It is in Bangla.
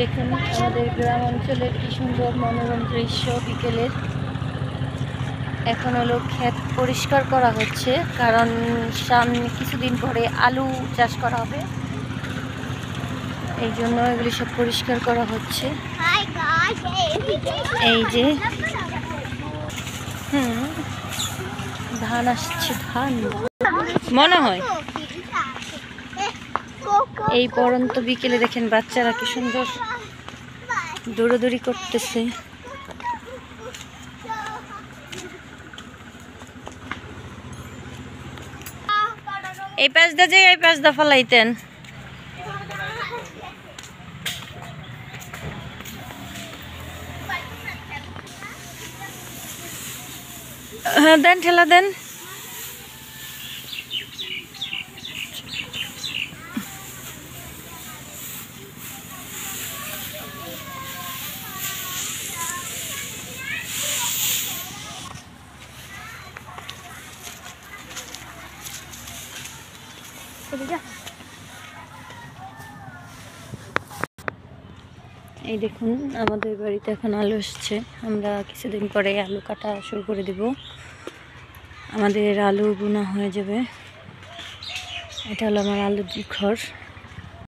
দেখুন আমাদের গ্রাম অঞ্চলের কি সুন্দর মনোরম দৃশ্য বিকেলের। এখন হলো ক্ষেত পরিষ্কার করা হচ্ছে, কারণ সামনে কিছুদিন পরে আলু চাষ করা হবে, এই জন্য এগুলি সব পরিষ্কার করা হচ্ছে। এই যে ধান আসছে, ধান মনে হয়। এই পরন্ত বিকেলে দেখেন বাচ্চারা কি সুন্দর দৌড়াদৌড়ি করতেছে। এই পাশ দা যে এই পাশ দা ফলাইতেন। হ্যাঁ দেন, ঠেলা দেন। এই দেখুন আমাদের বাড়িতে এখন আলু আসছে, আমরা কিছুদিন পরে আলু কাটা শুরু করে দেব। আমাদের আলু বোনা হয়ে যাবে। এটা হলো আমার আলুর ঘর।